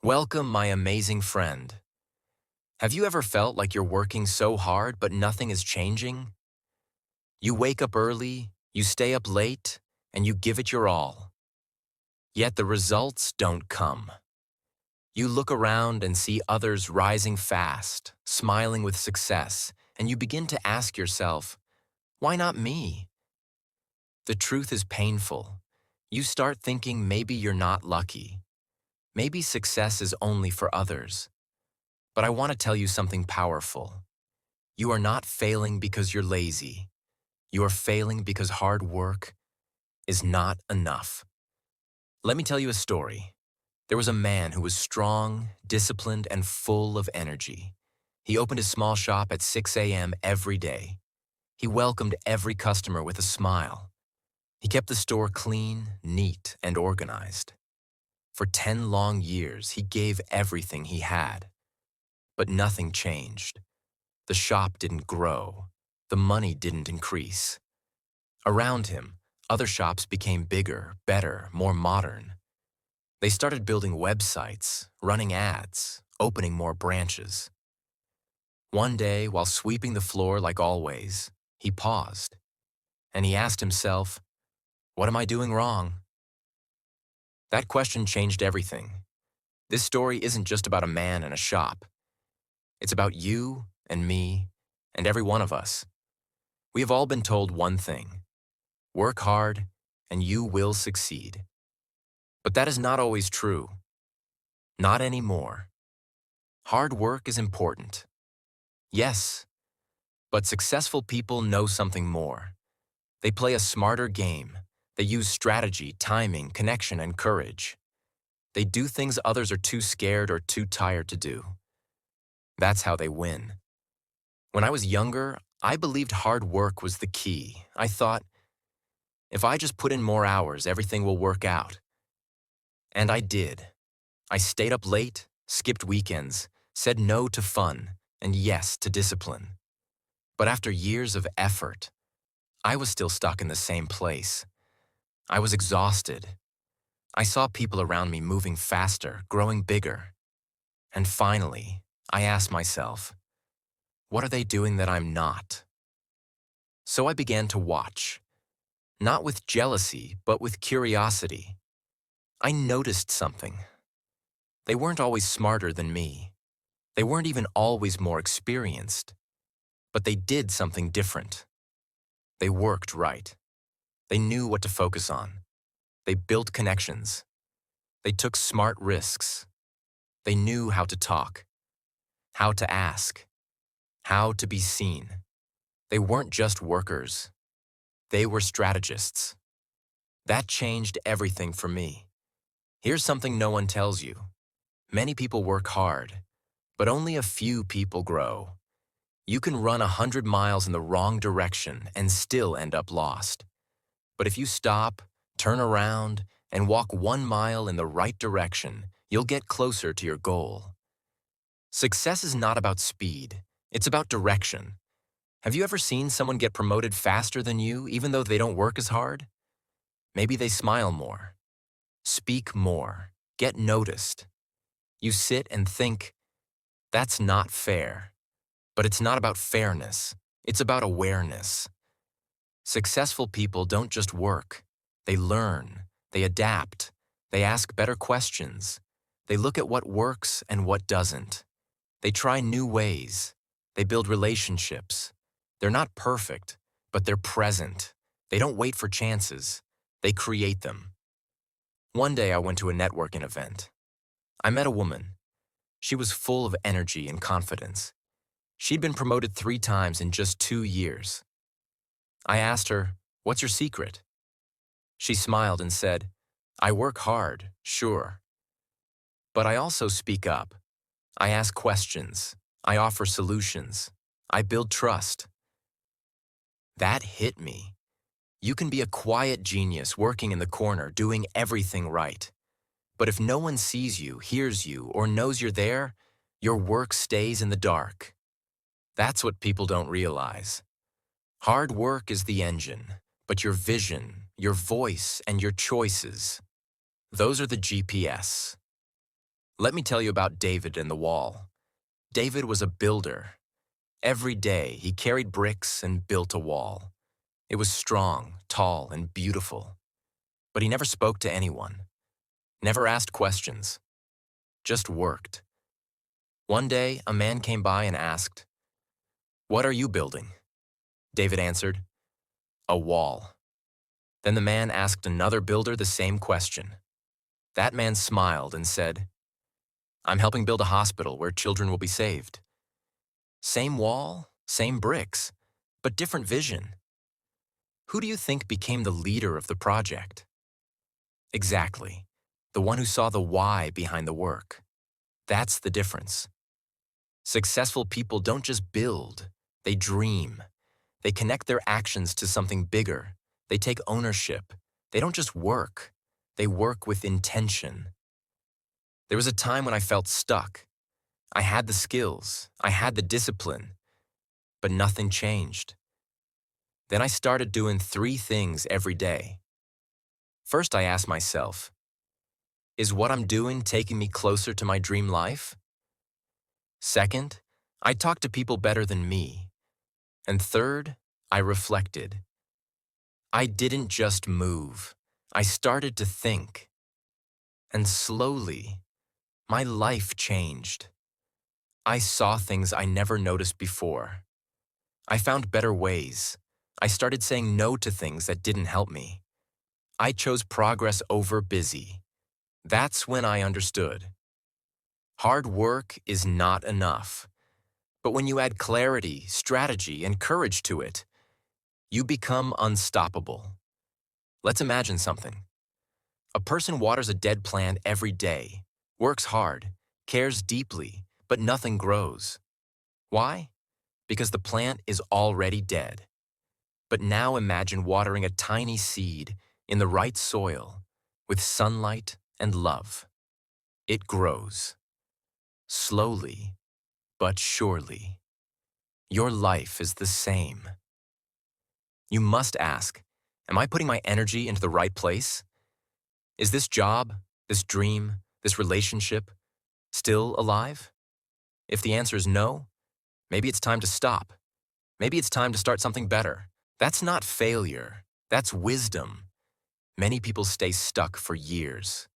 Welcome, my amazing friend. Have you ever felt like you're working so hard but nothing is changing? You wake up early, you stay up late, and you give it your all. Yet the results don't come. You look around and see others rising fast, smiling with success, and you begin to ask yourself, why not me? The truth is painful. You start thinking maybe you're not lucky. Maybe success is only for others. But I want to tell you something powerful. You are not failing because you're lazy. You are failing because hard work is not enough. Let me tell you a story. There was a man who was strong, disciplined, and full of energy. He opened his small shop at 6 a.m. every day. He welcomed every customer with a smile. He kept the store clean, neat, and organized. For 10 long years, he gave everything he had. But nothing changed. The shop didn't grow. The money didn't increase. Around him, other shops became bigger, better, more modern. They started building websites, running ads, opening more branches. One day, while sweeping the floor like always, he paused, and he asked himself, "What am I doing wrong?" That question changed everything. This story isn't just about a man and a shop. It's about you and me and every one of us. We have all been told one thing: work hard, and you will succeed. But that is not always true. Not anymore. Hard work is important. Yes, but successful people know something more. They play a smarter game. They use strategy, timing, connection, and courage. They do things others are too scared or too tired to do. That's how they win. When I was younger, I believed hard work was the key. I thought, if I just put in more hours, everything will work out. And I did. I stayed up late, skipped weekends, said no to fun, and yes to discipline. But after years of effort, I was still stuck in the same place. I was exhausted. I saw people around me moving faster, growing bigger. And finally, I asked myself, what are they doing that I'm not? So I began to watch, not with jealousy, but with curiosity. I noticed something. They weren't always smarter than me. They weren't even always more experienced. But they did something different. They worked right. They knew what to focus on. They built connections. They took smart risks. They knew how to talk, how to ask, how to be seen. They weren't just workers. They were strategists. That changed everything for me. Here's something no one tells you. Many people work hard, but only a few people grow. You can run 100 miles in the wrong direction and still end up lost. But if you stop, turn around, and walk 1 mile in the right direction, you'll get closer to your goal. Success is not about speed. It's about direction. Have you ever seen someone get promoted faster than you, even though they don't work as hard? Maybe they smile more, speak more, get noticed. You sit and think, that's not fair. But it's not about fairness. It's about awareness. Successful people don't just work. They learn, they adapt, they ask better questions. They look at what works and what doesn't. They try new ways. They build relationships. They're not perfect, but they're present. They don't wait for chances. They create them. One day I went to a networking event. I met a woman. She was full of energy and confidence. She'd been promoted 3 times in just 2 years. I asked her, "What's your secret?" She smiled and said, "I work hard, sure. But I also speak up. I ask questions. I offer solutions. I build trust." That hit me. You can be a quiet genius working in the corner, doing everything right. But if no one sees you, hears you, or knows you're there, your work stays in the dark. That's what people don't realize. Hard work is the engine, but your vision, your voice, and your choices, those are the GPS. Let me tell you about David and the wall. David was a builder. Every day, he carried bricks and built a wall. It was strong, tall, and beautiful. But he never spoke to anyone, never asked questions, just worked. One day, a man came by and asked, "What are you building?" David answered, "A wall." Then the man asked another builder the same question. That man smiled and said, "I'm helping build a hospital where children will be saved." Same wall, same bricks, but different vision. Who do you think became the leader of the project? Exactly, the one who saw the why behind the work. That's the difference. Successful people don't just build, they dream. They connect their actions to something bigger. They take ownership. They don't just work, they work with intention. There was a time when I felt stuck. I had the skills, I had the discipline, but nothing changed. Then I started doing 3 things every day. First, I asked myself, is what I'm doing taking me closer to my dream life? Second, I talked to people better than me. And third, I reflected. I didn't just move. I started to think. And slowly, my life changed. I saw things I never noticed before. I found better ways. I started saying no to things that didn't help me. I chose progress over busy. That's when I understood. Hard work is not enough. But when you add clarity, strategy, and courage to it, you become unstoppable. Let's imagine something. A person waters a dead plant every day, works hard, cares deeply, but nothing grows. Why? Because the plant is already dead. But now imagine watering a tiny seed in the right soil, with sunlight and love. It grows. Slowly, but surely. Your life is the same. You must ask, am I putting my energy into the right place? Is this job, this dream, this relationship still alive? If the answer is no, maybe it's time to stop. Maybe it's time to start something better. That's not failure. That's wisdom. Many people stay stuck for years,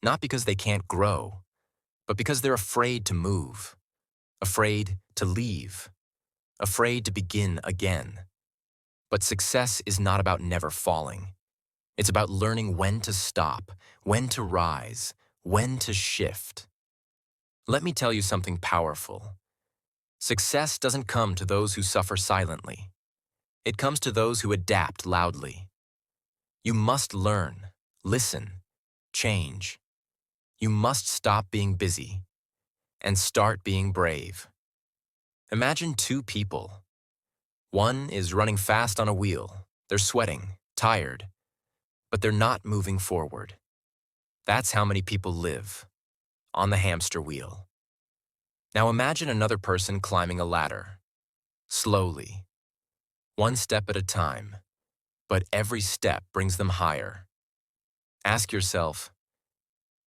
not because they can't grow, but because they're afraid to move, afraid to leave, afraid to begin again. But success is not about never falling. It's about learning when to stop, when to rise, when to shift. Let me tell you something powerful. Success doesn't come to those who suffer silently. It comes to those who adapt loudly. You must learn, listen, change. You must stop being busy and start being brave. Imagine 2 people. One is running fast on a wheel. They're sweating, tired, but they're not moving forward. That's how many people live, on the hamster wheel. Now imagine another person climbing a ladder, slowly, one step at a time, but every step brings them higher. Ask yourself,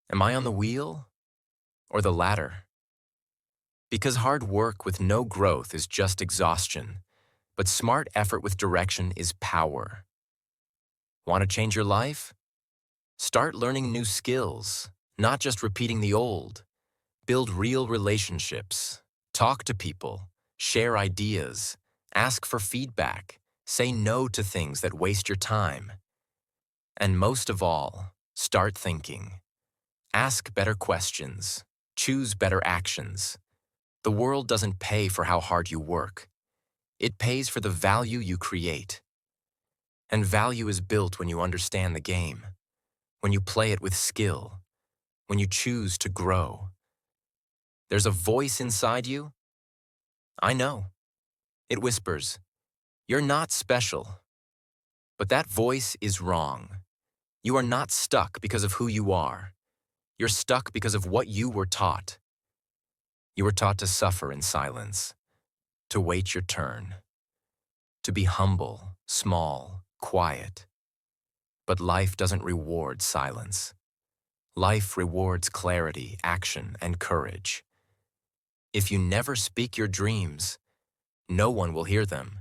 am I on the wheel or the ladder? Because hard work with no growth is just exhaustion, but smart effort with direction is power. Want to change your life? Start learning new skills, not just repeating the old. Build real relationships, talk to people, share ideas, ask for feedback, say no to things that waste your time. And most of all, start thinking. Ask better questions, choose better actions. The world doesn't pay for how hard you work. It pays for the value you create. And value is built when you understand the game, when you play it with skill, when you choose to grow. There's a voice inside you. I know. It whispers, "You're not special." But that voice is wrong. You are not stuck because of who you are. You're stuck because of what you were taught. You were taught to suffer in silence, to wait your turn, to be humble, small, quiet. But life doesn't reward silence. Life rewards clarity, action, and courage. If you never speak your dreams, no one will hear them.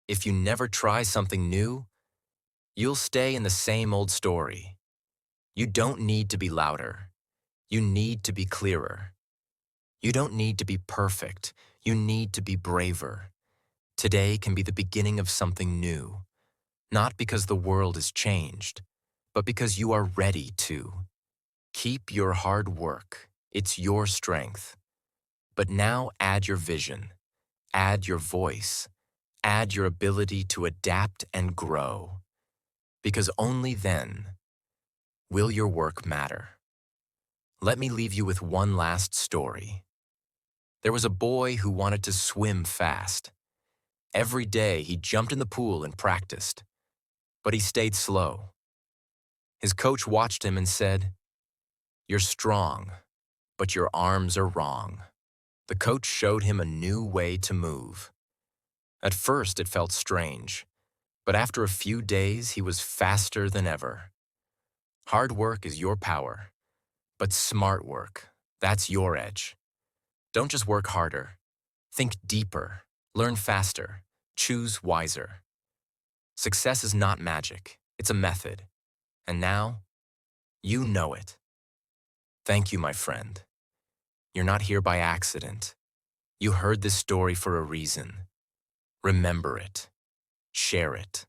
If you never try something new, you'll stay in the same old story. You don't need to be louder. You need to be clearer. You don't need to be perfect. You need to be braver. Today can be the beginning of something new, not because the world has changed, but because you are ready to. Keep your hard work. It's your strength. But now add your vision, add your voice, add your ability to adapt and grow. Because only then will your work matter. Let me leave you with one last story. There was a boy who wanted to swim fast. Every day he jumped in the pool and practiced, but he stayed slow. His coach watched him and said, "You're strong, but your arms are wrong." The coach showed him a new way to move. At first it felt strange, but after a few days he was faster than ever. Hard work is your power, but smart work, that's your edge. Don't just work harder. Think deeper, learn faster, choose wiser. Success is not magic, it's a method. And now, you know it. Thank you, my friend. You're not here by accident. You heard this story for a reason. Remember it, share it,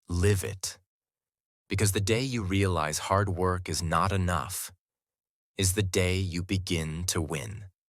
live it. Because the day you realize hard work is not enough is the day you begin to win.